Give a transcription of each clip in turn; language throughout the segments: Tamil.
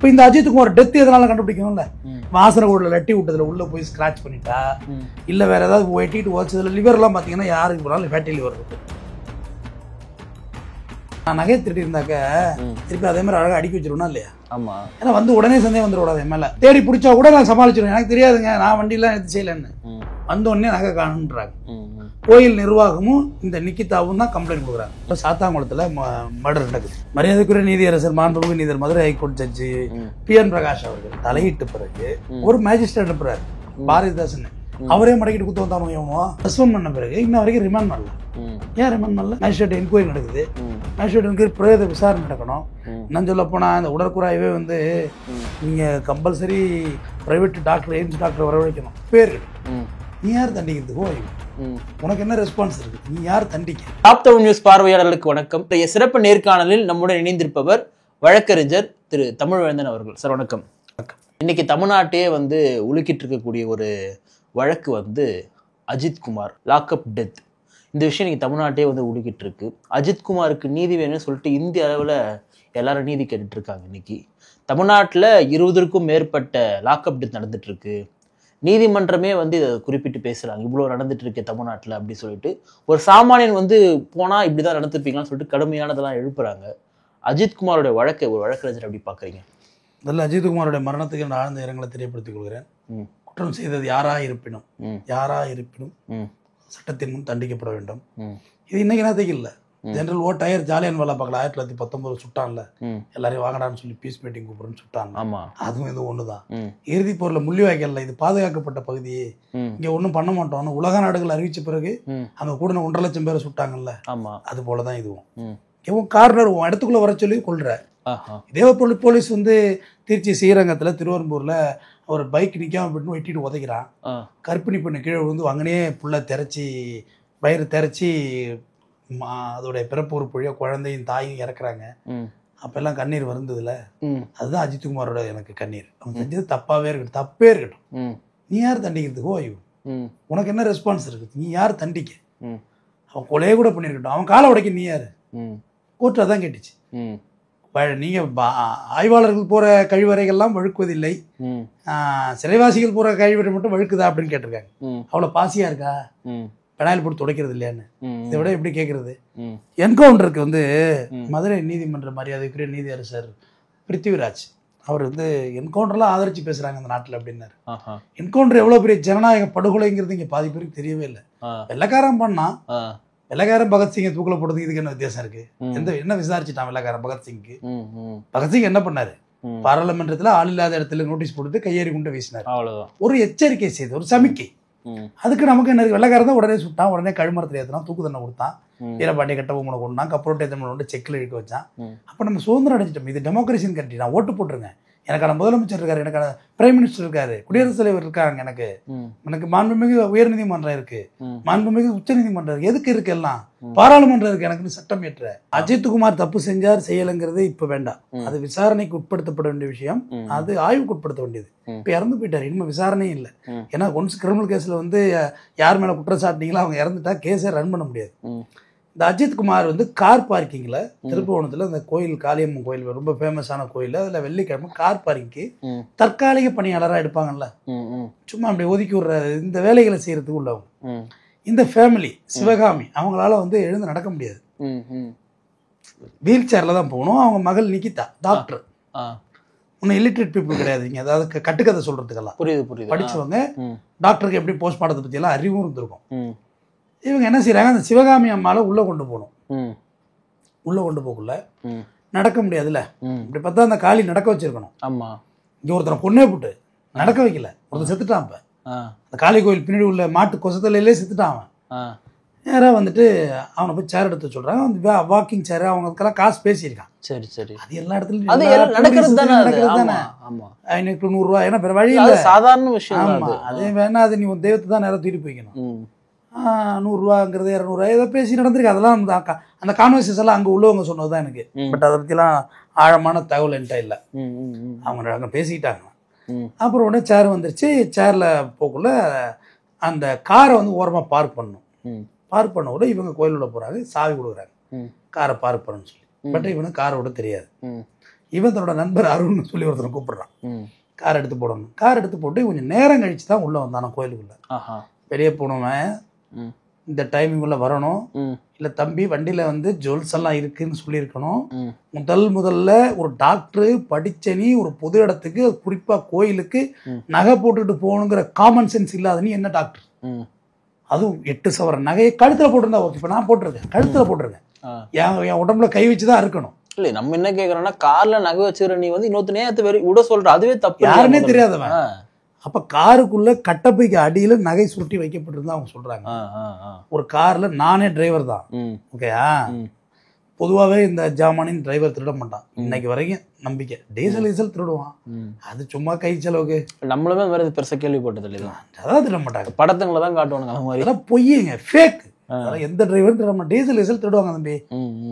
இப்போ இந்த அஜித்குமார் டெத் எதனால கண்டுபிடிக்கணும்ல, வாசனகோடில் லட்டி விட்டதுல உள்ள போய் ஸ்கிராச் பண்ணிட்டா, இல்லை வேற ஏதாவது வெட்டிட்டு ஓச்சதுல லிவர்லாம் பார்த்தீங்கன்னா யாருக்கு போனாலும் ஃபேட்டி லிவர் இருக்கு. நான் நகை திருட்டி இருந்தாக்க திருப்பி அதே மாதிரி அழகாக அடிக்க வச்சிருவேனா இல்லையா? ஆமா. ஏன்னா வந்து உடனே சந்தேகம் வந்துடக்கூடாது என் மேல. தேடி பிடிச்சா கூட நான் சமாளிச்சிருவேன், எனக்கு தெரியாதுங்க நான் வண்டியெல்லாம் எடுத்து செய்யலன்னு. வந்த உடனே நகை காணுன்றாங்க. கோயில் நிர்வாகமும் இந்த நிக்கிதாவும் தான் கம்ப்ளைண்ட் கொடுக்குறாங்க. இப்போ சாத்தாங்குளத்தில் மர்டர் நடக்குது. மரியாதைக்குரிய நீதியரசர் மாண்புமிகு நீதியர் Madurai high court judge PN Prakash அவர்கள் தலையிட்ட பிறகு ஒரு மேஜிஸ்ட்ரேட் அனுப்புறாரு பாரதிதாசன். அவரே மடக்கிட்டு குத்து வந்தானோ சஸ்பெண்ட் பண்ண பிறகு இன்ன வரைக்கும் ரிமாண்ட் பண்ணல. ஏன் ரிமாண்ட் பண்ணல? மேஜிஸ்ட்ரேட் என்கொயரி நடக்குது. மேஜிஸ்ட்ரேட் என்கொயரி பிரேத விசாரணை நடக்கணும். இன்னும் சொல்ல போனால் இந்த உடற்குறாயவே வந்து நீங்கள் compulsory private doctor AIIMS doctor வரவழைக்கணும். பேர் நீ யார் தண்டிக்கிறதுக்கோ, உனக்கு என்ன ரெஸ்பான்ஸ் இருக்கு? நீ யார் தண்டிக்க? டாப் டவுன் நியூஸ் பார்வையாளர்களுக்கு வணக்கம். சிறப்பு நேர்காணலில் நம்முடன் இணைந்திருப்பவர் வழக்கறிஞர் திரு தமிழ்வேந்தன் அவர்கள். சார் வணக்கம். இன்னைக்கு தமிழ்நாட்டையே வந்து உலுக்கிட்டு இருக்கக்கூடிய ஒரு வழக்கு வந்து அஜித்குமார் லாக்அப் டெத். இந்த விஷயம் இன்னைக்கு தமிழ்நாட்டையே வந்து உலுக்கிட்டு இருக்கு. அஜித்குமாருக்கு நீதி வேணும்னு சொல்லிட்டு இந்திய அளவில் எல்லாரும் நீதி கேட்டுட்டு இருக்காங்க. இன்னைக்கு தமிழ்நாட்டில் 20க்கும் மேற்பட்ட லாக்அப் டெத் நடந்துட்டு இருக்கு. நீதிமன்றமே வந்து இதை குறிப்பிட்டு பேசுறாங்க, இவ்வளோ நடந்துட்டு இருக்கு தமிழ்நாட்டில் அப்படி சொல்லிட்டு. ஒரு சாமானியன் வந்து போனால் இப்படிதான் நடந்துப்பீங்களான்னு சொல்லிட்டு கடுமையானதெல்லாம் எழுப்புறாங்க. அஜித்குமாரோட வழக்கை ஒரு வழக்கறிஞர் எப்படி பார்க்குறீங்க? முதல்ல அஜித்குமாரோட மரணத்துக்கு நான் ஆழ்ந்த இரங்கலை தெரியப்படுத்திக் கொள்கிறேன். குற்றம் செய்தது யாரா இருப்பினும் சட்டத்தின் முன் தண்டிக்கப்பட வேண்டும். இது இன்னைக்கு நேரத்துக்கு இல்லை. ஜெனரல் ஓட்டாயர் ஜாலியன் வாலாபாக்ல 1919 சுட்டான்ல, எல்லாரையும் வாங்கடான்னு சொல்லி பீஸ் மீட்டிங் கூப்பிடுன்னு சுட்டாங்க. அதுவும் இது ஒண்ணுதான். இறுதி போர்ல முள்ளிவாய்க்கல்ல இது பாதுகாக்கப்பட்ட பகுதியே, இங்க ஒன்றும் பண்ண மாட்டோம்னு உலக நாடுகள் அறிவிச்ச பிறகு அங்க கூட 1.5 லட்சம் பேரை சுட்டாங்கல்ல, அது போலதான் இதுவும். இவன் கார்னர் உன் இடத்துக்குள்ள வர சொல்லி கொள்ற. இதே போலீஸ் வந்து திருச்சி ஸ்ரீரங்கத்துல திருவெரும்பூர்ல ஒரு பைக் நிக்காம போட்டு வெட்டிட்டு உதைக்கிறான். கற்பிணி பெண்ணு கீழே விழுந்து அங்கனே புள்ள தெரைச்சி வயிறு தெரைச்சி அதோடைய பிறப்பு உறுப்பு குழந்தையும் தாயும் இறக்குறாங்க. அப்பெல்லாம் கண்ணீர் வருந்ததுல, அதுதான் அஜித்குமாரோட எனக்கு கண்ணீர். அவன் செஞ்சது தப்பே இருக்கட்டும். நீ யார் தண்டிக்கிறதுக்கோ, உனக்கு என்ன ரெஸ்பான்ஸ் இருக்கு? நீ யார் தண்டிக்க? அவன் கொலையே கூட பண்ணிருக்கட்டும், அவன் காலை உடைக்க நீ யாரு? கோர்ட்டு அதான் கேட்டுச்சு. நீங்க ஆய்வாளர்கள் போற கழிவறைகள்லாம் வழுக்குவதில்லை, சிறைவாசிகள் போற கழிவறை மட்டும் வழுக்குதா அப்படின்னு கேட்டிருக்காங்க. அவ்வளவு பாசியா இருக்கா? பெனாயில் போட்டு துடைக்கிறது இல்லையான்னு இதை விட எப்படி கேட்கறது? என்கவுண்டருக்கு வந்து மதுரை நீதிமன்ற மரியாதைக்குரிய நீதியரசர் பிருத்திவிராஜ் அவர் வந்து என்கவுண்டர்லாம் ஆதரிச்சு பேசுறாங்க அந்த நாட்டில் அப்படின்னாரு. என்கவுண்டர் எவ்வளவு பெரிய ஜனநாயக படுகொலைங்கிறது இங்க பாதி பேருக்கு தெரியவே இல்லை. வெள்ளக்காரன் பண்ணா, வெள்ளக்காரன் பகத்சிங்கை தூக்கில போடுறதுக்கு இதுக்கு என்ன வித்தியாசம் இருக்கு? என்ன விசாரிச்சுட்டான் வெள்ளக்காரன் பகத்சிங்க்கு? பகத்சிங் என்ன பண்ணாரு? பாராளுமன்றத்துல ஆள் இல்லாத இடத்துல நோட்டீஸ் போட்டு கையேறி கொண்டு வீசினார். ஒரு எச்சரிக்கை செய்து, ஒரு சமிக்கை. அதுக்கு நமக்கு என்ன? வெள்ளக்காரன் தான் உடனே சுட்டான், உடனே கழுமரத்தில் ஏற்றினான், தூக்கு தண்டனை கொடுத்தான், வீரபாண்டிய கட்டபொம்மனை கொண்டான், கப்பரோட்டை தமிழ் செக்கில் இழுக்க வச்சான். அப்போ நம்ம சுதந்திரம் அடைஞ்சிட்டோம். இது டெமோக்ரஸின் கண்ட்ரி. நான் ஓட்டு போட்டுருங்க, எனக்கான முதலமைச்சர் இருக்காரு, எனக்கான பிரைம் மினிஸ்டர் இருக்காரு, குடியரசுத் தலைவர் இருக்காங்க, எனக்கு மாண்புமிகு உயர்நீதிமன்றம் இருக்கு, மாண்புமிகு உச்ச நீதிமன்றம் இருக்கு, எதுக்கு இருக்கு? எல்லாம் பாராளுமன்றம் இருக்கு, எனக்குன்னு சட்டம் ஏற்ற. அஜித்குமார் தப்பு செஞ்சார் செய்யலைங்கிறது இப்ப வேண்டாம். அது விசாரணைக்கு உட்படுத்தப்பட வேண்டிய விஷயம், அது ஆய்வுக்கு உட்படுத்த வேண்டியது. இப்ப இறந்து போயிட்டாரு, இனிமே விசாரணையும் இல்லை. ஏன்னா ஒன்ஸ் கிரிமினல் கேஸ்ல வந்து யார் மேல குற்றம் சாட்டினீங்களோ அவங்க இறந்துட்டா கேஸே ரன் பண்ண முடியாது. இந்த அஜித்குமார் வந்து கார் பார்க்கிங்ல திருப்புவனத்துல அந்த கோயில் காளியம்மன் கோயில் ரொம்ப ஃபேமஸான கோயில், அதுல வெள்ளிக்கிழமை கார் பார்க்கிங்க்கு தற்காலிக பணியாளராக எடுப்பாங்கல்ல, சும்மா அப்படி ஒதுக்கி விடுற இந்த வேலைகளை செய்யறதுக்கு உள்ளவங்க. இந்த ஃபேமிலி சிவகாமி அவங்களால வந்து எழுந்து நடக்க முடியாது, வீல் சேர்ல தான் போகணும். அவங்க மகள் நிக்கிதா டாக்டர், ஒன்னும் இல்லிட்ரேட் பீப்புள் கிடையாதுங்க, அதாவது கட்டுக்கதை சொல்றதுக்கெல்லாம் படிச்சவங்க. டாக்டருக்கு எப்படி போஸ்ட்மார்ட்டத்தை பத்தி எல்லாம் அறிவும் இருந்திருக்கும். இவங்க என்ன செய்யறாங்க? அந்த சிவகாமி அம்மாவை உள்ள கொண்டு போகணும். உள்ள கொண்டு போகல நடக்க முடியாதுல்ல. இப்படி பார்த்தா அந்த காளி நடக்க வச்சிருக்கணும். இங்க ஒருத்தனை பொண்ணே போட்டு நடக்க வைக்கல, ஒருத்தன் செத்துட்டான். இப்ப அந்த காளி கோயில் பின்னாடி உள்ள மாட்டு கொசத்திலே செத்துட்டான் அவன். நேராக வந்துட்டு அவனை போய் சேர் எடுத்து சொல்றாங்க. அந்த வாக்கிங் சேர் அவங்களுக்கெல்லாம் காசு பேசியிருக்கான். சரி சரி, அது எல்லா இடத்துலயும் நடக்கிறது தானே. எனக்கு 100 ரூபா, ஏன்னா வேற வழி இல்லை, சாதாரண விஷயம். ஆமா, அதே வேணா, அது நீ உன் தெய்வத்தை தான் நேரம் தூக்கி போய்க்கணும். 100 ரூபாங்கிறது 200 ஏதோ பேசி நடந்திருக்கு. அதெல்லாம் அந்த கான்வர்சேஷன் எல்லாம் அங்கே உள்ளவங்க சொன்னதுதான் எனக்கு. பட் அதை பற்றிலாம் ஆழமான தகவல் என்கிட்ட இல்லை. அவங்க அங்கே பேசிக்கிட்டாங்க. அப்புறம் உடனே சேர் வந்துருச்சு. சேரில் போக்குள்ள அந்த காரை வந்து ஓரமாக பார்க் பண்ணணும். பார்க் பண்ண கூட இவங்க கோயிலுள்ள போகிறாங்க, சாவி கொடுக்குறாங்க, காரை பார்க் பண்ணணும்னு சொல்லி. பட் இவனுக்கு காரை விட தெரியாது. இவன் தன்னோட நண்பர் அருண்னு சொல்லி ஒருத்தனை கூப்பிடுறான். கார் எடுத்து போடணும். கார் எடுத்து போட்டு கொஞ்சம் நேரம் கழிச்சு தான் உள்ளே வந்தானா கோயிலுக்குள்ள. வெளியே போனவன் இந்த டைமிங்குள்ள வரணும், இல்லை தம்பி வண்டியில் வந்து ஜுவல்ஸ் எல்லாம் இருக்குன்னு சொல்லியிருக்கணும். முதல்ல ஒரு டாக்டரு படிச்ச நீ ஒரு பொது இடத்துக்கு குறிப்பாக கோயிலுக்கு நகை போட்டுட்டு போகணுங்கிற காமன் சென்ஸ் இல்லாத நீ என்ன டாக்டர்? அதுவும் 8 சவரன் நகையை கழுத்தில் போட்டிருந்தா ஓகே. இப்போ நான் போட்டிருக்கேன், கழுத்தில் போட்டிருக்கேன், என் உடம்புல கை வச்சு தான் இருக்கணும். இல்லை நம்ம என்ன கேட்குறோம்னா கார்ல நகை வச்சுக்கிற நீ வந்து இன்னொரு நேரத்தை விட சொல்ற, அதுவே தப்பு. யாருன்னே தெரியாதவன். அப்ப காருக்குள்ள கட்டப்பைக்கு அடியில நகை சுருட்டி வைக்கப்பட்டிருந்தா அவங்க சொல்றாங்க. ஒரு கார்ல நானே டிரைவர் தான், ஓகேயா? பொதுவாகவே இந்த ஜாமானின் டிரைவர் திருட மாட்டான் இன்னைக்கு வரைக்கும் நம்பிக்கை. டீசல் திருடுவான், அது சும்மா கை செலவுக்கு. நம்மளுமே வேற பெருசா கேள்விப்பட்டது இல்லை, அதான் திருட மாட்டாங்க. படத்துங்களை தான் காட்டுவானுங்க அந்த மாதிரி. அதெல்லாம் பொய்யுங்க, ஃபேக். எந்த டிரைவரும் திருட மாட்டேன். டீசல் திருடுவாங்க தம்பி,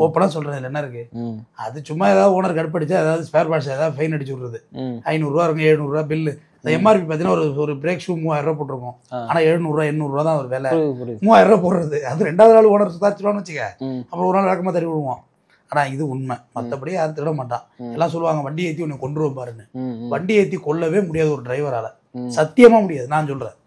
ஓப்பனா சொல்றேன். என்ன இருக்கு, அது சும்மா ஏதாவது ஓனர் கடுப்படிச்சா ஏதாவது ஸ்பேர் பார்ட்ஸ் ஏதாவது ஃபைன் அடிச்சு விடுறது. 500 ரூபா இருக்கும், 700 ரூபா பில்லு. எம்ஆர்பி பார்த்தீங்கன்னா ஒரு பிரேக் ஷூ 3000 ரூபா போட்டிருக்கோம். ஆனா 700 ரூபா 800 ரூபா தான் ஒரு வேலை. 3000 ரூபா போடுறது, அது 2வது நாள் ஓனர் சுதாரிச்சிருவான்னு வச்சுக்க, அப்புறம் ஒரு நாள் வழக்கமா தள்ளி விடுவோம். ஆனா இது உண்மை, மற்றபடி யாரும் திருட மாட்டான். எல்லாம் சொல்லுவாங்க வண்டி ஏற்றி உன்னை கொண்டு பாருன்னு. வண்டி ஏற்றி கொல்லவே முடியாது ஒரு டிரைவரால, சத்தியமா முடியாது. நான் சொல்றேன்,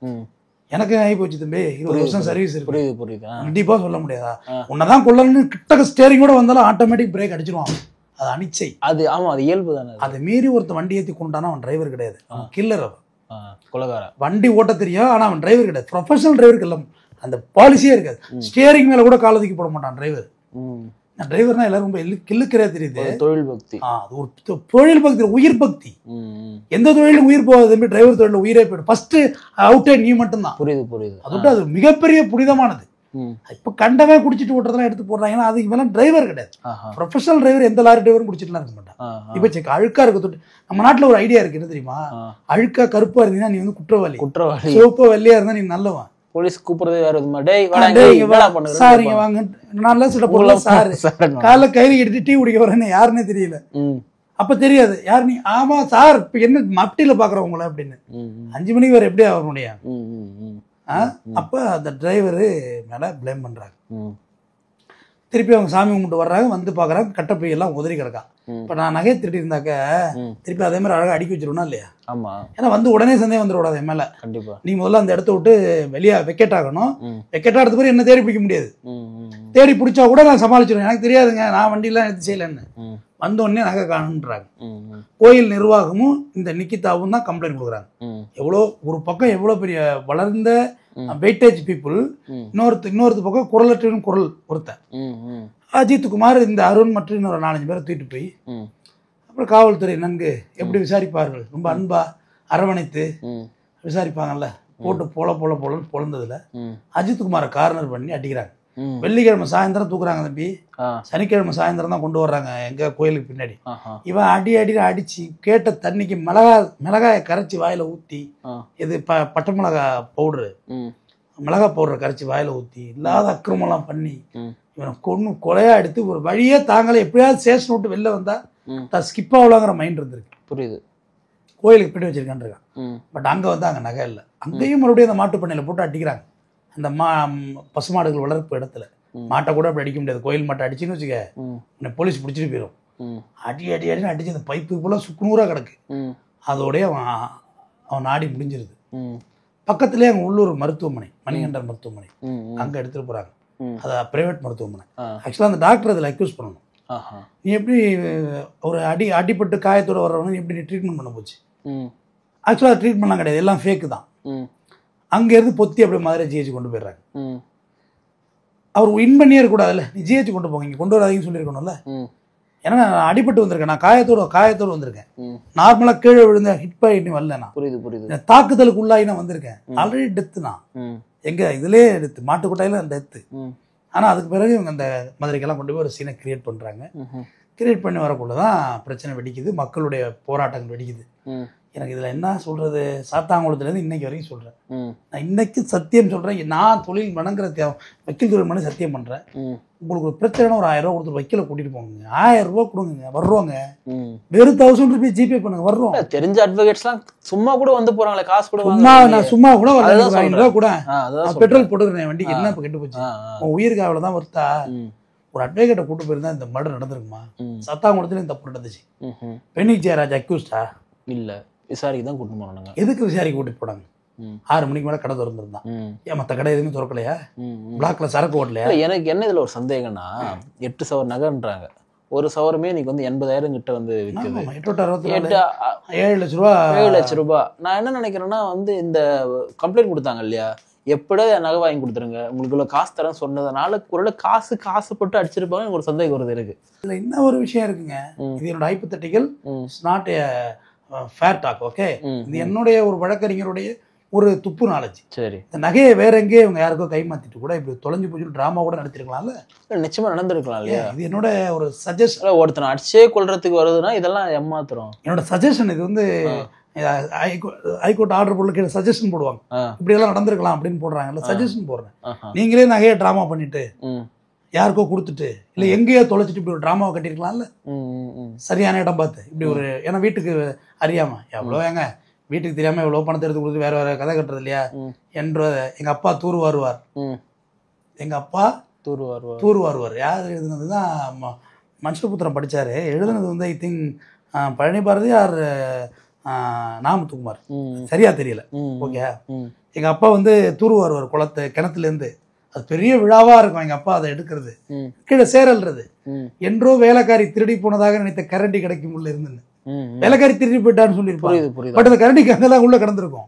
எனக்கு ஆகி போச்சு தம்பி, 20 வருஷம் சர்வீஸ் இருக்கு, கண்டிப்பா சொல்ல முடியாதா? உன்னதான் கொல்லன்னு கிட்டக்க ஸ்டேரிங் கூட வந்தாலும் ஆட்டோமேட்டிக் பிரேக் அடிச்சிருவான். அது அனிச்சை, அது ஆமா, அது இயல்பு தானே. அதை மீறி ஒருத்த வண்டி ஏற்றி கொண்டானா அவன் டிரைவர் கிடையாது, அவன் கில்லர், அவன் கொலகாரன். வண்டி ஓட்ட தெரியும் ஆனா அவன் டிரைவர் கிடையாது. ப்ரொஃபஷனல் டிரைவருக்கு எல்லாம் அந்த பாலிசியே இருக்காது. ஸ்டியரிங் மேல கூட காலத்துக்கு போட மாட்டான் டிரைவர். டிரைவர்னா எல்லாரும் ரொம்ப கில்லுக்கிறே தெரியுது. தொழில் பக்தி, அது ஒரு தொழில் பக்தி, உயிர் பக்தி. எந்த தொழிலும் உயிர் போகாது, டிரைவர் தொழில உயிரே போயிடும். ஃபர்ஸ்ட் அவுட்டே நீ மட்டும்தான். புரியுது. அதோட அது மிகப்பெரிய புனிதமானது. இப்ப கண்டவே குடிச்சிட்டு ஓட்டுறதெல்லாம் எடுத்து போடுறாங்க. ஏன்னா அது இவெல்லாம் டிரைவர் கிடையாது. ப்ரொஃபஷனல் டிரைவர் எந்த லாரி டிரைவரும் குடிச்சிட்டுலாம் இருக்க மாட்டான். இப்ப செக் அழுக்கா இருக்க தொட்டு நம்ம நாட்டுல ஒரு ஐடியா இருக்கு, என்ன தெரியுமா? அழுக்கா கருப்பா இருந்தீங்கன்னா நீ வந்து குற்றவாளி, சிவப்பா வெள்ளையா இருந்தா நீ நல்லவன். போலீஸ் கூப்பிடுறதே வேற எதுமா, சார் இங்க வாங்க, நல்லா சில பொருள் சார் காலைல கையில எடுத்து டீ குடிக்க வரேன்னு யாருன்னே தெரியல. அப்ப தெரியாது யாரு நீ. ஆமா சார், இப்ப என்ன மப்டியில பாக்குறவங்கள அப்படின்னு 5 மணிக்கு வர எப்படி ஆக முடியும்? அப்ப அந்த டிரைவரு மேல பிளேம் பண்றாங்க. திருப்பி அவங்க சாமி கும்பிட்டு வர்றாங்க, வந்து பாக்குறாங்க கட்டப்பை எல்லாம் உதறி கிடக்கான். இப்ப நான் நகை திருடி இருந்தாக்க திருப்பி அதே மாதிரி அழகா அடிக்க வச்சிருவா இல்லையா? ஆமா. ஏன்னா வந்து உடனே சந்தேகம் வந்துடக்கூடாது என் மேல. கண்டிப்பா நீ முதல்ல அந்த இடத்த விட்டு வெளியே வெக்கெட் ஆகணும். வெக்கெட் ஆடுறது பிறகு என்ன தேடி பிடிக்க முடியாது. தேடி பிடிச்சா கூட நான் சமாளிச்சிருவேன், எனக்கு தெரியாதுங்க, நான் வண்டியெல்லாம் எடுத்து செய்யலன்னு. வந்த உடனே நகை காணுன்றாங்க. கோயில் நிர்வாகமும் இந்த நிக்கிதாவும் தான் கம்ப்ளைண்ட் கொடுக்குறாங்க. எவ்வளோ ஒரு பக்கம் எவ்வளோ பெரிய வளர்ந்த வெயிட்டேஜ் பீப்புள், இன்னொரு பக்கம் குரலற்றின் குரல் ஒருத்தன் அஜித் குமார், இந்த அருண் மற்றும் இன்னொரு 4-5 பேரை தூக்கிட்டு போய் அப்புறம் காவல்துறை நன்கு எப்படி விசாரிப்பார்கள், ரொம்ப அன்பா அரவணைத்து விசாரிப்பாங்கல்ல, போட்டு போலன்னு பொழந்ததுல அஜித் குமாரை கார்னர் பண்ணி அடிக்கிறாங்க. வெள்ளிக்கிழமை சாயந்தரம் தூக்குறாங்க தம்பி, சனிக்கிழமை சாயந்தரம் தான் கொண்டு வர்றாங்க எங்க கோயிலுக்கு பின்னாடி. இவன் அடிச்சு கேட்ட தண்ணிக்கு மிளகாயை கரைச்சி வாயில ஊத்தி, இது பட்டை மிளகா பவுடரு, மிளகா பவுடரை கரைச்சி வாயில ஊத்தி இல்லாத அக்கிரமெல்லாம் பண்ணி இவனை கொலையா எடுத்து ஒரு வழியே தாங்களே எப்படியாவது ஸ்டேஷன் விட்டு வெளில வந்தா தான் ஸ்கிப் ஆகலாங்கிற மைண்ட் இருந்திருக்கு. புரியுது. கோயிலுக்கு பின்னாடி வச்சிருக்கான் இருக்கான். பட் அங்க வந்து அங்க நகை இல்லை. அங்கேயும் மறுபடியும் அந்த மாட்டு பண்ணையில போட்டு அடிக்கிறாங்க. அந்த பசுமாடுகள் வளர்ப்பு இடத்துல மாட்டை கூட அப்படி அடிக்க முடியாது. கோயில் மாட்டை அடிச்சுன்னு வச்சுக்க உன்னை போலீஸ் பிடிச்சிட்டு போயிடும். அடின்னு அடிச்சு அந்த பைப்பு போல சுக்குநூறா கிடக்கு. அதோடய அவன் நாடி முடிஞ்சிருது. பக்கத்துலேயே அங்கே உள்ளூர் மருத்துவமனை, மணிகண்டன் மருத்துவமனை, அங்கே எடுத்துட்டு போறாங்க. அது பிரைவேட் மருத்துவமனை. ஆக்சுவலாக அந்த டாக்டர் அதில் அக்யூஸ் பண்ணணும். நீ எப்படி ஒரு அடிப்பட்டு காயத்தோட வர்றவங்க எப்படி நீ ட்ரீட்மெண்ட் பண்ண போச்சு? ஆக்சுவலாக ட்ரீட்மெண்ட்லாம் கிடையாது, எல்லாம் ஃபேக்கு தான். அங்கேருந்து பொத்தி அப்படியே மதுரை ஜிஹெச் கொண்டு போயிடுறாங்க. அவர் வின் பண்ணியே இருக்கக்கூடாதுல்ல, நீ ஜிஹெச் கொண்டு போங்க, இங்கே கொண்டு வராதீங்கன்னு சொல்லியிருக்கணும்ல. ஏன்னா நான் அடிபட்டு வந்திருக்கேன், நான் காயத்தோடு வந்திருக்கேன். நார்மலாக கீழே விழுந்த ஹிட் பண்ணி வரல, நான் புரியுது தாக்குதலுக்கு உள்ளாகி நான் வந்திருக்கேன். ஆல்ரெடி டெத்து நான் எங்க இதுலேயே டெத்து, மாட்டுக்கொட்டாயில டெத்து. ஆனால் அதுக்கு பிறகு இவங்க அந்த மதுரைக்கெல்லாம் கொண்டு போய் ஒரு சீனை கிரியேட் பண்ணுறாங்க. கிரியேட் பண்ணி வரக்குள்ளதான் பிரச்சனை வெடிக்குது, மக்களுடைய போராட்டங்கள் வெடிக்குது. எனக்கு இதில் என்ன சொல்கிறது, சாத்தாங்குளத்துலேருந்து இன்னைக்கு வரைக்கும் சொல்கிறேன். நான் இன்னைக்கு சத்தியம் சொல்கிறேன், நான் தொழில் மணங்கிற வக்கீல் தொழில் பண்ணி சத்தியம் பண்ணுறேன். உங்களுக்கு ஒரு பிரச்சனைனா ஒரு 1000 ரூபா கொடுத்து வக்கீலை கூட்டிகிட்டு போங்க, 1000 ரூபா கொடுங்க, வர்றோங்க. வெறும் 1000 ரூபாய் ஜிபே பண்ணுங்க, வர்றோம். தெரிஞ்ச அட்வொகேட்ஸ்லாம் சும்மா கூட வந்து போகிறாங்களே, காசு கூட சும்மா கூட 500 ரூபா கூட பெட்ரோல் போட்டுக்கிறேன் வண்டிக்கு, என்ன இப்போ கெட்டு போச்சு, உன் உயிருக்கு அவ்வளோதான் வருத்தா? ஒரு அட்வொகேட்டை கூட்டு போயிருந்தா இந்த மர்டர் நடந்திருக்குமா? சத்தாங்குளத்துலேயும் தப்பு நடந்துச்சு. பெண்ணிக் ஜெயராஜ் அக்யூஸ்டா இல்லை, விசாரிக்க தான் கூட்டு போனாங்க. எதுக்கு விசாரிக்க கூட்டிட்டு போனாங்க? 6 மணிக்கு மேலே கடை திறந்துருந்தான். ஏன் மற்ற கடை எதுவுமே திறக்கலையா? பிளாக்ல சரக்கு ஓட்டலையா? எனக்கு என்ன இதில் ஒரு சந்தேகம்னா 8 சவர் நகைன்றாங்க. ஒரு சவருமே இன்னைக்கு வந்து 80,000 கிட்ட வந்து விற்குது. 7 லட்ச ரூபா. 7 லட்ச ரூபாய். நான் என்ன நினைக்கிறேன்னா வந்து இந்த கம்ப்ளைண்ட் கொடுத்தாங்க இல்லையா, எப்படியே நகை வாங்கி கொடுத்துருங்க, உங்களுக்கு இவ்வளோ காசு தரேன் சொன்னதுனால ஒரு காசுப்பட்டு அடிச்சிருப்பாங்க. எனக்கு ஒரு சந்தேகம் வருது எனக்கு. இதில் என்ன ஒரு விஷயம் இருக்குங்க, இது என்னோட hypothetical, it's not a fair talk. Okay, இது என்னுடைய ஒரு வழக்கறிஞருடைய ஒரு துப்பு நாலேஜ். சரி, இந்த நகையை வேற எங்கேயே இவங்க யாருக்கோ கை மாத்திட்டு கூட இப்படி தொலைஞ்சு போச்சு டிராமா கூட நடத்திருக்கலாம்ல. நிச்சயமா நடந்திருக்கலாம் இல்லையா? இது என்னோட ஒரு சஜஷன். ஒருத்தனை அடிச்சே கொள்றதுக்கு வருதுன்னா இதெல்லாம் ஏமாத்துறோம். என்னோட சஜஷன். இது வந்து ஹைகோர்ட் ஆர்டர் போட்டு சஜஷன் போடுவாங்க, இப்படி எல்லாம் நடந்திருக்கலாம் அப்படின்னு போடுறாங்கல்ல, சஜஷன் போடுறேன். நீங்களே நகையை டிராமா பண்ணிட்டு யாருக்கோ கொடுத்துட்டு இல்லை எங்கேயோ தொலைச்சிட்டு இப்படி ஒரு டிராமாவை கட்டிருக்கலாம்ல, சரியான இடம் பார்த்து இப்படி ஒரு. ஏன்னா வீட்டுக்கு அறியாம எவ்வளோ ஏங்க வீட்டுக்கு தெரியாம எவ்வளோ பணத்தை எடுத்து கொடுத்து வேற வேற கதை கட்டுறது இல்லையா என்ற. எங்க அப்பா தூர் வாருவார், எங்க அப்பா தூர் வாருவார். யார் எழுதுனது தான் மனுஷபுத்திரம் படிச்சாரு. எழுதுனது வந்து I think Palani Bharathi or நாமத்துக்குமார், சரியா தெரியல. ஓகே, எங்க அப்பா வந்து தூர் வாருவார் கிணத்துல இருந்து. அது பெரிய விழாவா இருக்கும் எங்க அப்பா அதை எடுக்கிறது, கீழே சேரல்றது. என்றோ வேலைக்காரி திருடி போனதாக நினைத்த கரண்டி கிடைக்கும் உள்ள இருந்து வேலைக்காரி திருடி போயிட்டான்னு சொல்லியிருப்பாங்க. பட் அந்த கரண்டிக்கு அங்கெல்லாம் உள்ள கிடந்திருக்கும்.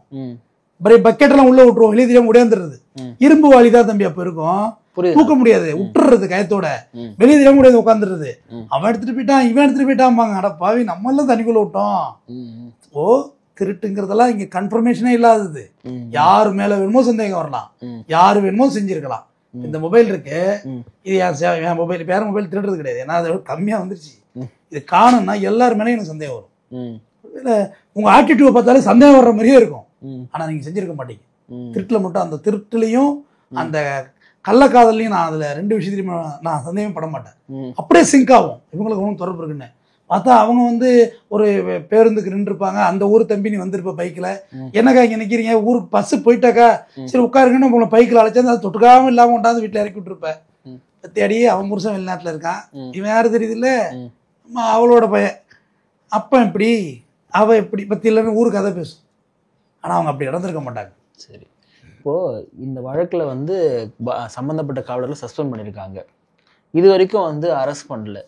பக்கெட் எல்லாம் உள்ள விட்டுருவோம், வெளியே தெரியாம உடையாந்துருது. இரும்பு வாலிதான் தம்பி அப்ப இருக்கும், தூக்க முடியாது, விட்டுறது கயத்தோட, வெளியே தெரியாம முடியாது, உட்காந்துருது. அவன் எடுத்துட்டு போயிட்டான், இவன் எடுத்துட்டு போயிட்டான். அட பாவி, நம்ம எல்லாம் தண்ணிக்குள்ள விட்டோம். ஓ, திருட்டுங்கிறதெல்லாம் இங்க கன்ஃபர்மேஷனே இல்லாதது. யாரு மேல வேணுமோ சந்தேகம் வரலாம், யாரு வேணுமோ செஞ்சிருக்கலாம். இந்த மொபைல் இருக்கு, இது என் மொபைல், பேர மொபைல் திருடுறது கிடையாது, ஏன்னா அது கம்மியா வந்துருச்சு. இது காணும்னா எல்லாரு மேலேயும் எனக்கு சந்தேகம் வரும். உங்க ஆட்டிடியூட பார்த்தாலே சந்தேகம் வர்ற மாதிரியே இருக்கும், ஆனா நீங்க செஞ்சிருக்க மாட்டீங்க. திருட்டுல மட்டும், அந்த திருட்டுலையும் அந்த கள்ளக்காதலையும் நான் அதுல 2 விஷயத்திலையும் நான் சந்தேகம் பட மாட்டேன். அப்படியே சிங்க் ஆகும். இவங்களுக்கு ஒன்றும் தொடர்பு இருக்குன்னு பார்த்தா அவங்க வந்து ஒரு பேருந்துக்கு நின்றுருப்பாங்க. அந்த ஊர் தம்பி நீ வந்திருப்ப பைக்கில், என்னக்கா இங்கே நிற்கிறீங்க, ஊருக்கு பஸ்ஸு போயிட்டாக்கா, சரி உட்காருங்கன்னு உங்களை பைக்கில் அழைச்சா அதை தொட்டுக்காமல் இல்லாமல் கொண்டாந்து வீட்டில் இறக்கி விட்டுருப்பேன். தேடி அவன் புருஷன் வெளிநாட்டில் இருக்கான், இவன் யாரும் தெரியுது இல்லை, அவளோட பையன். அப்போ இப்படி அவள் இப்படி பற்றி இல்லைன்னு ஊருக்கு கதை பேசும். ஆனால் அவங்க அப்படி நடந்திருக்க மாட்டாங்க. சரி, இப்போது இந்த வழக்கில் வந்து சம்மந்தப்பட்ட காவலர்கள் சஸ்பெண்ட் பண்ணியிருக்காங்க. இது வரைக்கும் வந்து அரெஸ்ட் பண்ணல.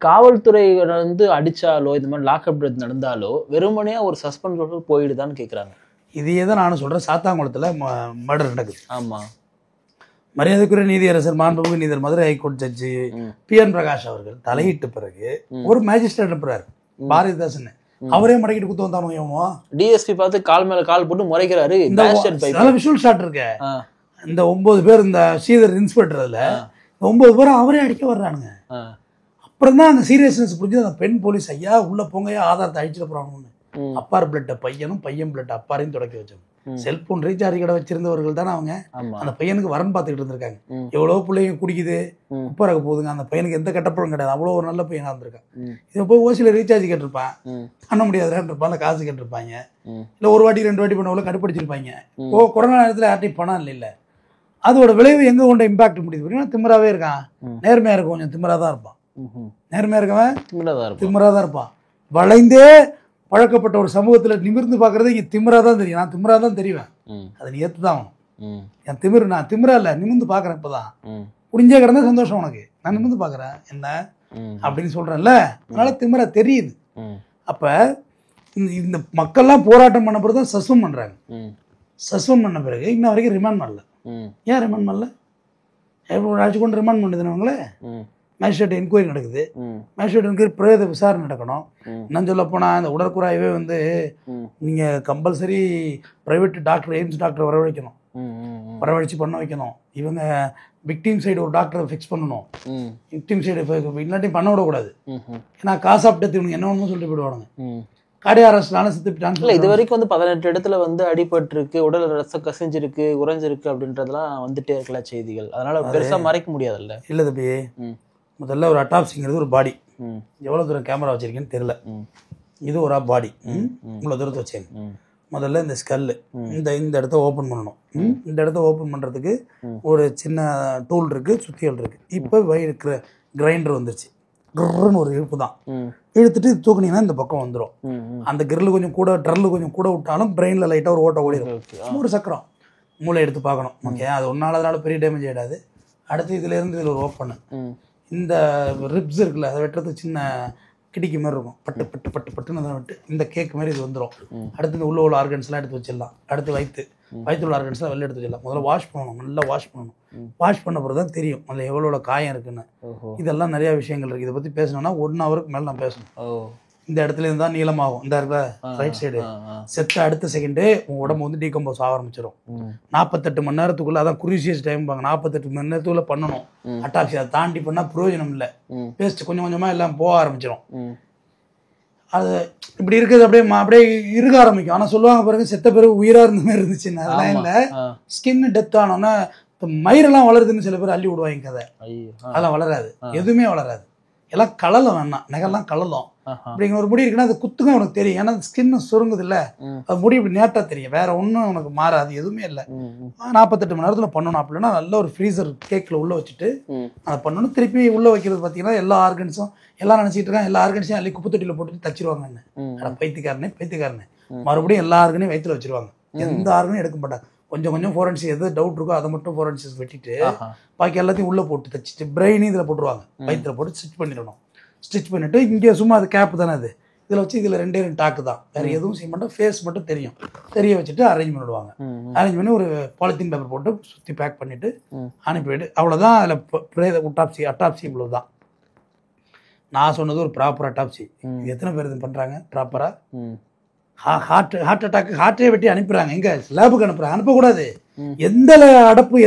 காவல்துறை வந்து அடித்தாலோ இந்த மாதிரி லாக்அப் டெத் நடந்தாலோ வெறுமனையா ஒரு சஸ்பெண்ட் போயிடுதான்னு கேட்குறாங்க. இதையே தான் நானும் சொல்கிறேன். சாத்தாங்குளத்தில் மர்டர் நடக்குது. ஆமாம், மரியாதைக்குரிய நீதியரசர் மாண்புமிகு நீதியர் Madurai high court judge PN Prakash அவர்கள் தலையிட்ட பிறகு ஒரு மேஜிஸ்ட்ரேட் அனுப்புறாரு, பாரதிதாசன். அவரே மடக்கிட்டு குத்து வந்தானோ, டிஎஸ்பி பார்த்து கால் மேல கால் போட்டு முறைக்கிறாரு. விஷுவல் ஷாட் இருக்க, இந்த 9 பேர், இந்த ஸ்ரீதர் இன்ஸ்பெக்டர், அதுல 9 பேரும் அவரே அடிக்க வர்றானுங்க. அப்புறம் தான் அந்த சீரியஸ்னஸ் புரிஞ்சு அந்த பெண் போலீஸ், ஐயா உள்ள போங்க, ஆதாரத்தை அழிச்சிட போறாங்கன்னு. அப்பார் பிளட்ட பையனும் பையன் பிளட் அப்பாரையும் தொடக்கி வச்சோம். செல்போன் ரீசார்ஜ் கடை வச்சிருந்தவர்கள் தானே அவங்க. அந்த பையனுக்கு வரன் பார்த்துக்கிட்டு இருந்திருக்காங்க. எவ்வளவு பிள்ளைங்க குடிக்குது, உப்பரக்க போகுதுங்க. அந்த பையனுக்கு எந்த கட்டப்படம் கிடையாது, அவ்வளோ ஒரு நல்ல பையனா இருந்திருக்கான். இதை போய் ஓசியில் ரீசார்ஜ் கேட்டிருப்பான், பண்ண முடியாதுன்றிருப்பான், காசு கேட்டிருப்பாங்க, இல்லை ஒரு வாட்டி 2 வாட்டி பண்ண கடுப்படுத்திருப்பாங்க. கொரோனா நேரத்தில் யார்ட்டையும் பணம் இல்லை. அதோட விளைவு எங்க கொண்ட இம்பாக்ட் முடியுது. திமிராவே இருக்கான், நேர்மையா இருக்கும், கொஞ்சம் திமிரா தான் இருப்பான். நேர்மையா இருக்கவன் திமிரா தான் இருப்பான். வளைந்தே பழக்கப்பட்ட ஒரு சமூகத்துல நிமிர்ந்து பாக்குறது இங்க திமிரா தான் தெரியும். நான் திமிரா தான் தெரிவேன், அதை நீ ஏத்துதான் ஆகணும். என் திமிரு, நான் திமிரா இல்ல, நிமிர்ந்து பாக்குறேன். இப்பதான் புரிஞ்சே கிடந்தா சந்தோஷம் உனக்கு, நான் நிமிர்ந்து பாக்குறேன் என்ன அப்படின்னு சொல்றேன்ல, அதனால திமிரா தெரியுது. அப்ப இந்த மக்கள்லாம் போராட்டம் பண்ண பிறகு தான் சஸ்பெண்ட் பண்றாங்க. சஸ்பெண்ட் பண்ண பிறகு இன்ன வரைக்கும் ரிமாண்ட் பண்ணல. ஏன் ரிமாண்ட் பண்ணல? ஆட்சி கொண்டு ரிமாண்ட் பண்ணுதுனவங்களே. மேஜிஸ்ட்ரேட் என்கொயரி நடக்குது, மேஜிஸ்ட்ரேட் என்கொயரி பிரேத விசாரணை நடக்கணும். இன்னும் சொல்ல போனால் இந்த உடற்குறாய்வே வந்து நீங்கள் compulsory private doctor, AIIMS doctor வரவழைச்சு பண்ண வைக்கணும். இவங்க விக்டிம் சைடு ஒரு டாக்டரை ஃபிக்ஸ் பண்ணணும். விக்டிம் சைடு இல்லாட்டி பண்ண விடக்கூடாது. ஏன்னா காசு ஆப்டத்து இவங்க என்ன ஒன்றும் சொல்லிட்டு போயிடுவாங்க. கார்டியா அரெஸ்ட்னால செத்துட்டாங்க. இல்லை, இது வரைக்கும் வந்து 18 இடத்துல வந்து அடிபட்டிருக்கு, உடல் ரத்தம் கசிஞ்சிருக்கு, உறைஞ்சிருக்கு அப்படின்றதுலாம் வந்துட்டே இருக்கலாம் செய்திகள். அதனால பெருசாக மறைக்க முடியாதுல்ல. இல்லை தம்பி, முதல்ல ஒரு அட்டாப்சிங்கிறது ஒரு பாடி. எவ்வளோ தூரம் கேமரா வச்சிருக்கேன்னு தெரியல. இது ஒரு பாடி, இவ்வளோ தூரத்தை வச்சேன். முதல்ல இந்த ஸ்கல்லு இந்த இடத்த ஓப்பன் பண்ணணும். இந்த இடத்த ஓப்பன் பண்ணுறதுக்கு ஒரு சின்ன டூல் இருக்குது, சுத்தியல் இருக்குது. இப்போ கிரைண்டர் வந்துருச்சு. கிருன்னு ஒரு இழுப்பு தான், இழுத்துட்டு தூக்குனீங்கன்னா இந்த பக்கம் வந்துடும். அந்த கிரில் கொஞ்சம் கூட ட்ரல்லு கொஞ்சம் கூட விட்டாலும் பிரெயினில் லைட்டாக ஒரு ஓட்ட ஓடிடும். ஒரு சக்கரம் மூளை எடுத்து பார்க்கணும். ஓகே, அது ஒன்றால் பெரிய டேமேஜ் ஆகிடாது. அடுத்து இதுலேருந்து இதில் ஒரு ஓப்பன், இந்த ரிப்ஸ் இருக்குல்ல அதை வெட்டுறதுக்கு சின்ன கிடிக்கு மாதிரி இருக்கும். பட்டு பட்டு பட்டு பட்டுன்னு அதை விட்டு இந்த கேக் மாதிரி இது வந்துடும். அடுத்து இந்த உள்ள ஆர்கன்ஸ்லாம் எடுத்து வச்சிடலாம். அடுத்து வயிற்றுள்ள ஆர்கன்ஸ்லாம் வெளில எடுத்து வச்சிடலாம். முதல்ல வாஷ் பண்ணணும், நல்லா வாஷ் பண்ணணும். வாஷ் பண்ண பிறகு தான் தெரியும் அதில் எவ்வளோ காயம் இருக்குன்னு. இதெல்லாம் நிறையா விஷயங்கள் இருக்குது. இதை பற்றி பேசணும்னா 1 ஹவருக்கு மேலே நான் பேசணும். இந்த இடத்துல இருந்தா நீளமாகும். இந்த இடத்துல ரைட் சைடு செத்த அடுத்த செகண்டே உங்க உடம்பு வந்து டீகம்போஸ் ஆக ஆரம்பிச்சிடும். 48 மணி நேரத்துக்குள்ள, அதான் குரூசியஸ் டைம் பாங்க, 48 மணி நேரத்துக்குள்ள பண்ணணும் அட்டாப்சி. அதை தாண்டி பண்ணா பிரயோஜனம் இல்லை. பேஸ்ட் கொஞ்சம் கொஞ்சமா எல்லாம் போக ஆரம்பிச்சிடும். அது இப்படி இருக்குது, அப்படியே இருக்க ஆரம்பிக்கும். ஆனா சொல்லுவாங்க பாருங்க, செத்த பிறகு உயிரா இருந்த மாதிரி இருந்துச்சுன்னு. அதெல்லாம் இல்லை. ஸ்கின் டெத் ஆனோன்னா மயிரெல்லாம் வளருதுன்னு சில பேர் அள்ளி விடுவாங்க கதை. அதெல்லாம் வளராது, எதுவுமே வளராது. எல்லாம் கலலம் வேணாம், நகெல்லாம் கலலம். அப்படிங்கிற ஒரு முடி இருக்குன்னா அது குத்துங்க உனக்கு தெரியும். ஏன்னா ஸ்கின்னு சுருங்குது இல்லை, அது முடி இப்படி நேட்டா தெரியும். வேற ஒன்றும் உனக்கு மாறாது, எதுவுமே இல்லை. 48 மணி நேரத்தில் பண்ணணும். அப்படின்னா நல்ல ஒரு ஃப்ரீசர் கேக்கில் உள்ள வச்சுட்டு அதை பண்ணணும். திருப்பி உள்ள வைக்கிறது பார்த்தீங்கன்னா எல்லா ஆர்கன்ஸும் எல்லாம் நினச்சிட்டு இருக்காங்க, எல்லா ஆர்கன்ஸையும் அள்ளி குப்பை தொட்டியில் போட்டுட்டு தச்சிருவாங்க. பைத்தியக்காரனே மறுபடியும் எல்லா ஆர்கனையும் வயிற்றுல வச்சிருவாங்க. எந்த ஆர்கனையும் எடுக்க மாட்டாங்க. கொஞ்சம் கொஞ்சம் ஃபோரன்சிக் எது டவுட் இருக்கோ அதை மட்டும் ஃபோரன்சிக்ஸ் வெட்டிட்டு பாக்கி எல்லாத்தையும் உள்ளே போட்டு தச்சிட்டு பிரெயினையும் இதில் போட்டுருவாங்க. வயிற்றுல போட்டு ஸ்டிச் பண்ணிடணும். ஸ்டிச் பண்ணிட்டு இங்கே சும்மா அது கேப்பு தானே, அது இதில் வச்சு இதில் 2 டாக்கு தான், வேற எதுவும் செய்ய மாட்டோம். ஃபேஸ் மட்டும் தெரிய வச்சுட்டு அரேஞ்ச் பண்ணிவிடுவாங்க. அரேஞ்ச் பண்ணி ஒரு பாலித்தீன் பேப்பர் போட்டு சுற்றி பேக் பண்ணிட்டு அனுப்பிவிட்டு அவ்வளோதான். அதில் அட்டாப்சி இவ்வளவுதான். நான் சொன்னது ஒரு ப்ராப்பர் அட்டாப்சி. எத்தனை பேர் இது பண்ணுறாங்க ப்ராப்பராக? ஹார்ட் அட்டாக்கே வெட்டி அனுப்புறாங்க. எங்க லேபுக்கு அனுப்புறாங்க. அனுப்பக்கூடாது. எந்த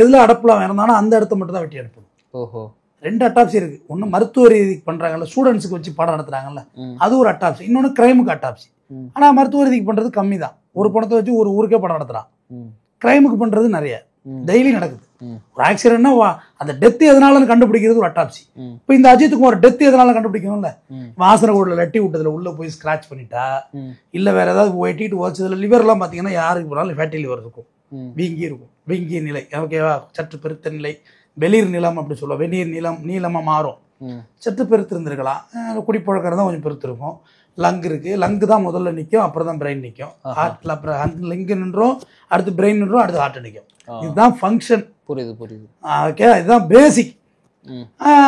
எதுல அடப்புலாம் இருந்தாலும் அந்த இடத்த மட்டும் தான் வெட்டி அனுப்பணும். ஓஹோ, 2 அட்டாப்சி இருக்கு. ஒன்று மருத்துவ ரீதிக்கு பண்றாங்கல்ல, ஸ்டூடெண்ட்ஸுக்கு வச்சு பாடம் நடத்துறாங்கல்ல, அது ஒரு அட்டாப்சி. இன்னொன்று கிரைமுக்கு அட்டாப்சி. ஆனா மருத்துவ ரீதிக்கு பண்றது கம்மி தான். ஒரு பணத்தை வச்சு ஒரு ஊருக்கே படம் நடத்துறான். கிரைமுக்கு பண்றது நிறைய டெய்லி நடக்குது. ஒரு ஆக்சிடென்ட்னா அந்த டெத் எதனால கண்டுபிடிக்கிறது ஒரு அட்டாப்சி. இப்போ இந்த அஜித்துக்கு ஒரு டெத் எதனால கண்டுபிடிக்கணும்ல, வாசனகோடில் லட்டி விட்டதுல உள்ள போய் ஸ்கிராச் பண்ணிட்டா, இல்ல வேற ஏதாவது வெட்டிட்டு வச்சதுல லிவர்லாம் பாத்தீங்கன்னா யாருக்கு போனாலும் ஃபேட்டி லிவர் இருக்கும், வீங்கிய நிலை. ஓகேவா, சற்று பெருத்த நிலை, வெளிர் நிலம் அப்படி சொல்லுவோம். வெந்நீர் நீளமா மாறும். சற்று பெருத்து இருந்திருக்கலாம். குடிப்பழக்கம் தான் கொஞ்சம் பெருத்து இருக்கும். லங் இருக்கு, லங்கு தான் முதல்ல நிற்கும், அப்புறம் தான் பிரெயின் நிற்கும். ஹார்ட்ல அப்புறம் லங்கு நின்றோம், அடுத்து பிரெயின் நின்றோம், அடுத்து ஹார்ட் நிற்கும். இதுதான் ஃபங்க்ஷன். புரியுது. ஓகே, இதுதான் பேசிக்.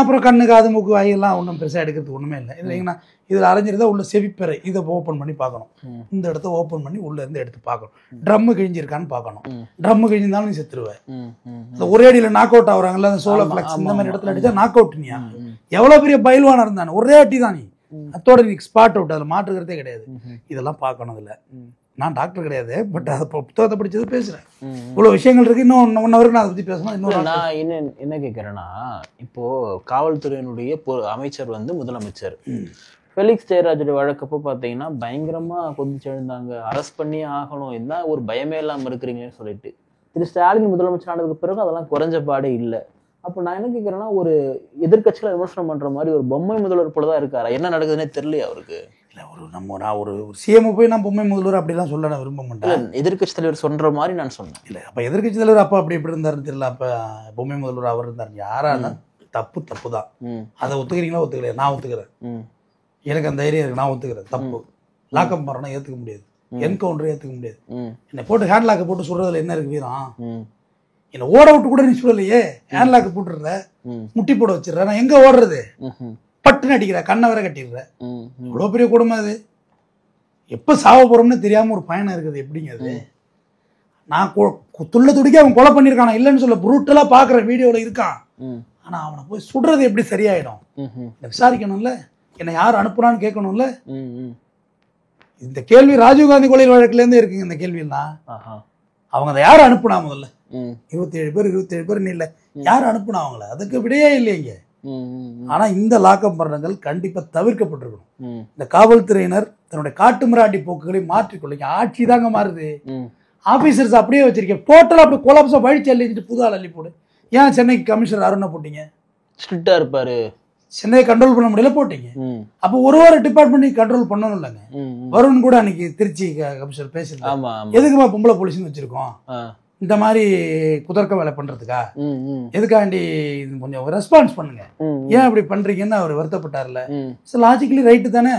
அப்புறம் கண்ணு காது மூக்கு வாயெல்லாம் ஒன்றும் பெருசாக எடுக்கிறதுக்கு ஒன்றுமே இல்லை. இல்லைங்கன்னா இதில் அரைஞ்சிருந்தா உள்ள செவிப்பறை, இதை ஓப்பன் பண்ணி பார்க்கணும். இந்த இடத்த ஓப்பன் பண்ணி உள்ள இருந்து எடுத்து பார்க்கணும். ட்ரம்மு கிழிஞ்சிருக்கான்னு பார்க்கணும். ட்ரம்மு கிழிஞ்சிருந்தாலும் நீ செத்துருவேன். இந்த ஒரே அடியில் நாக் அவுட் ஆகுறாங்கல்ல, அந்த சோலோ ஃபிளக்ஸ் இந்த மாதிரி இடத்துல அடிச்சா நாக் அவுட். நீ எவ்வளோ பெரிய பயில்வான இருந்தானே, ஒரே அடி தான் நீ, அத்தோட நீ ஸ்பாட் அவுட். அதில் மாற்றுக்கிறதே கிடையாது. இதெல்லாம் பார்க்கணும். இதில் நான் டாக்டர் கிடையாது, பட் அதை புத்தகத்தை படிச்சது பேசுறேன். இவ்வளவு விஷயங்கள் இருக்கு. இன்னும் 1 ஹவருக்கு நான் அதை பத்தி பேசணும். இன்னொரு நான் என்ன கேட்கறேன்னா, இப்போ காவல்துறையினுடைய அமைச்சர் வந்து முதலமைச்சர் ஃபெலிக்ஸ் ஜெயராஜுடைய வழக்கப்போ பார்த்தீங்கன்னா பயங்கரமா கொதிச்சு எழுந்தாங்க. அரெஸ்ட் பண்ணி ஆகணும், என்ன ஒரு பயமே இல்லாமல் இருக்கிறீங்கன்னு சொல்லிட்டு. திரு ஸ்டாலின் முதலமைச்சர் ஆனதுக்கு பிறகு அதெல்லாம் குறைஞ்ச பாடே இல்லை. அப்போ நான் என்ன கேட்கறேன்னா, ஒரு எதிர்கட்சிகளை விமர்சனம் பண்ற மாதிரி ஒரு பொம்மை முதல்வர் போலதான் இருக்காரா? என்ன நடக்குதுன்னே தெரியலையே அவருக்கு. நான் ஒரு சிஎம் போய் நான் பொம்மை முதல்வர் அப்படிலாம் சொல்ல நான் விரும்ப மாட்டேன். எதிர்கட்சி தலைவர் சொல்ற மாதிரி நான் சொன்னேன். இல்லை, அப்போ எதிர்கட்சி தலைவர் அப்போ அப்படி எப்படி இருந்தாருன்னு தெரியல. அப்போ பொம்மை முதல்வர் அவர் இருந்தார். யாரா இருந்தால் தப்பு தான். அதை ஒத்துக்கிறீங்களா? ஒத்துக்கலையா? நான் ஒத்துக்கிறேன். எனக்கு அந்த தைரியம் இருக்கு, நான் ஒத்துக்கிறேன். தப்பு. லாக்கப் மரணம் ஏற்றுக்க முடியாது, என்கவுண்டர் ஏற்றுக்க முடியாது. என்னை போட்டு ஹேண்ட் லாக்கை போட்டு சொல்றதுல என்ன இருக்கு வீரம்? என்னை ஓட விட்டு கூட நீ சொல்லலையே, ஹேண்ட் லாக்கை போட்டுடுற, முட்டி போட வச்சிடுற, நான் எங்க ஓடுறது? பட்டுன்னு அடிக்கிற, கண்ணை வர கட்டிடுற. இவ்வளோ பெரிய கொடுமை அது. எப்போ சாவ போறோம்னு தெரியாம ஒரு பயணம் இருக்குது. எப்படிங்க அது? நான் துள்ள துடிக்க அவன் கொலை பண்ணியிருக்கான் இல்லைன்னு சொல்ல, புரூட்டலா பாக்குற வீடியோல இருக்கான். ஆனா அவனை போய் சுடுறது எப்படி சரியாயிடும்? விசாரிக்கணும்ல, என்னை யார் அனுப்புறான்னு கேட்கணும்ல. இந்த கேள்வி ராஜீவ்காந்தி கொலை வழக்குல இருந்து இருக்குங்க. இந்த கேள்வியெல்லாம் அவங்க அதை யார் அனுப்புனா? முதல்ல 27 பேர் நீ இல்லை, யார் அனுப்புனா அவங்கள? அதுக்கு விடையே இல்லைங்க. ஆனா இந்த லாக்கப் மரணங்கள் கண்டிப்பா தவிர்க்கப்பட்டிருக்கணும். இந்த காவல்துறையினர் தன்னுடைய காட்டு மிராண்டி போக்குகளை மாற்றிக்கொள்ள, ஆட்சி தாங்க மாறுது. ஆபீசர்ஸ் அப்படியே வச்சிருக்கேன், டோட்டலா அப்படி கொலாப்ஸா வழிச்சு அள்ளிட்டு புது ஆள் அள்ளி போடு. ஏன் சென்னைக்கு கமிஷனர் அருணை போட்டீங்க? ஸ்ட்ரிக்டா இருப்பாரு. சென்னையை கண்ட்ரோல் பண்ண முடியல போட்டீங்க. அப்போ ஒரு டிபார்ட்மெண்ட் கண்ட்ரோல் பண்ணணும் இல்லைங்க. வருண் கூட அன்னைக்கு திருச்சி கமிஷனர் பேசுறது, எதுக்குமா பொம்பளை போலீஸ்னு வச்சிருக்கோம், இந்த மாதிரி குதர்க்க வேலை பண்றதுக்கா, எதுக்காண்டி கொஞ்சம் ரெஸ்பான்ஸ் பண்ணுங்க, ஏன் அப்படி பண்றீங்கன்னு அவர் வருத்தப்பட்டார்ல. லாஜிக்கலி ரைட்டு தானே.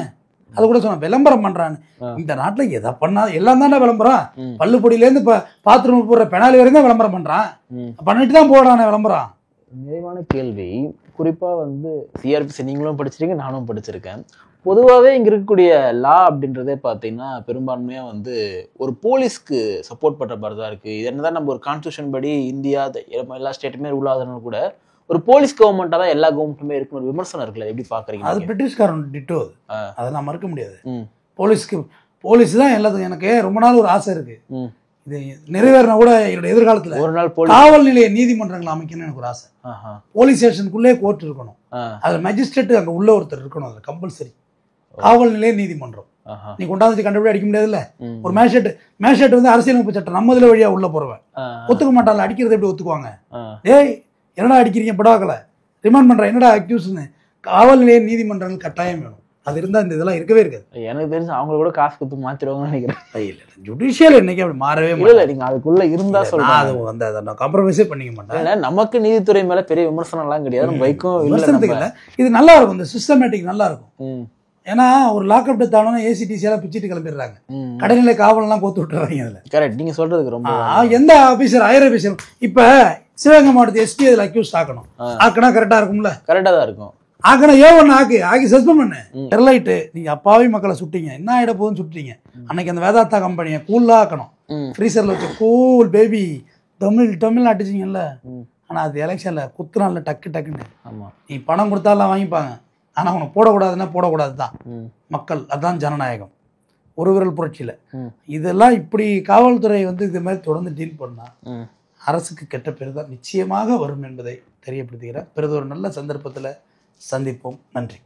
அது கூட சொன்ன விளம்பரம் பண்றான்னு. இந்த நாட்டுல எதை பண்ணா எல்லாம் தானே விளம்பரம். பல்லுப்பொடியில இருந்து பாத்ரூம் போடுற பெனாலி வரைக்கும் தான் விளம்பரம் பண்றான். பண்ணிட்டு தான் போடுறானே விளம்பரம். நிறைவான கேள்வி. குறிப்பா வந்து சிஆர்பிசி நீங்களும் படிச்சிருக்கீங்க, நானும் படிச்சிருக்கேன். பொதுவாகவே இங்கே இருக்கக்கூடிய லா அப்படின்றதே பார்த்தீங்கன்னா பெரும்பான்மையாக வந்து ஒரு போலீஸ்க்கு சப்போர்ட் பண்ணுற மாதிரி தான் இருக்குது. இது என்னதான் நம்ம ஒரு கான்ஸ்டியூஷன் படி இந்தியா எல்லா ஸ்டேட்டுமே ரூல் ஆகுதுன்னு கூட ஒரு போலீஸ் கவர்மெண்ட்டாக தான் எல்லா கவர்மெண்ட்டுமே இருக்குன்னு ஒரு விமர்சனம் இருக்குல்ல, எப்படி பார்க்குறீங்க? அது பிரிட்டிஷ்காரன் டிட்டோ, அதை நான் மறுக்க முடியாது. போலீஸ் தான் எல்லாத்துக்கும். எனக்கு ரொம்ப நாள் ஒரு ஆசை இருக்கு, இது நிறைவேறினா கூட என்னோட எதிர்காலத்தில் ஒரு நாள் காவல் நிலைய நீதிமன்றங்கள் அமைக்கணும்னு எனக்கு ஒரு ஆசை. போலீஸ் ஸ்டேஷனுக்குள்ளே கோர்ட் இருக்கணும், அதில் மேஜிஸ்ட்ரேட் அங்கே உள்ள ஒருத்தர் இருக்கணும், அதில் கம்பல்சரி காவல் நிலைய நீதிமன்றம். நீ கொண்டாந்து கண்டுபிடி அடிக்க முடியாதுல்ல. ஒரு மேஜிஸ்ட்ரேட் வந்து அரசியலமைப்பு சட்டம் நம்ம இதுல வழியா உள்ள போறவன் ஒத்துக்க மாட்டான்ல. அடிக்கிறது எப்படி ஒத்துக்குவாங்க? ஏய் என்னடா அடிக்கிறீங்க, படாக்கல ரிமாண்ட் பண்ற, என்னடா அக்யூஸ்ன்னு. காவல் நிலைய நீதிமன்றங்கள் கட்டாயம் வேணும். அது இருந்தா இந்த இதெல்லாம் இருக்கவே இருக்காது. எனக்கு தெரிஞ்சு அவங்க கூட காசு கொடுத்து மாத்திடுவாங்கன்னு நினைக்கிறேன். இல்ல ஜுடிஷியல் இன்னைக்கு அப்படி மாறவே இல்லை. நீங்க அதுக்குள்ள இருந்தா சொல்லுங்க, அதை கம்ப்ரமைஸே பண்ணிக்க மாட்டேன். நமக்கு நீதித்துறை மேல பெரிய விமர்சனம் எல்லாம் கிடையாது, நம்ம வைக்கும் விமர்சனத்துக்கு இல்லை. இது நல்லா இருக்கும், இந்த சிஸ்டமேட்டிக் நல்லா இருக்கும். ஏன்னா ஒரு லாக்அப் டெத் ஆனோன்னா ஏசிடிசி எல்லாம் பிச்சுட்டு கிளம்பிடுறாங்க, கடைநிலை காவலெல்லாம் கோத்து விட்டுறாங்க. அதில் கரெக்ட், நீங்க சொல்றதுக்கு ரொம்ப எந்த ஆபீசர் ஹையர் ஆபீசர் இப்ப சிவகங்கை மாவட்டத்து எஸ்பி அதில் அக்யூஸ் ஆக்கணும், ஆக்கினா கரெக்டா இருக்கும்ல? கரெக்டா தான் இருக்கும். ஆக்கணும் ஏன் ஆக்கி சஸ்பெண்ட் பண்ணு. ஸ்டெர்லைட்டு நீங்க அப்பாவி மக்களை சுட்டீங்க, என்ன ஆயிட போகுதுன்னு சுட்டீங்க. அன்னைக்கு அந்த வேதாத்தா கம்பெனியை கூல்லா ஆக்கணும், ஃப்ரீசர்ல வச்சு கூல் பேபி தமிழ் அடிச்சிங்கல்ல. ஆனா அது எலெக்ஷன்ல குத்துனால டக்குன்னு நீ பணம் கொடுத்தாலாம் வாங்கிப்பாங்க, ஆனா உனக்கு போடக்கூடாதுன்னா போடக்கூடாது தான் மக்கள். அதுதான் ஜனநாயகம், ஒரு விரல் புரட்சியில. இதெல்லாம் இப்படி காவல்துறை வந்து இது மாதிரி தொடர்ந்து டீல் பண்ணா அரசுக்கு கெட்ட பேர் தான் நிச்சயமாக வரும் என்பதை தெரியப்படுத்துகிறேன். பிறகு ஒரு நல்ல சந்தர்ப்பத்தில் சந்திப்போம். நன்றி.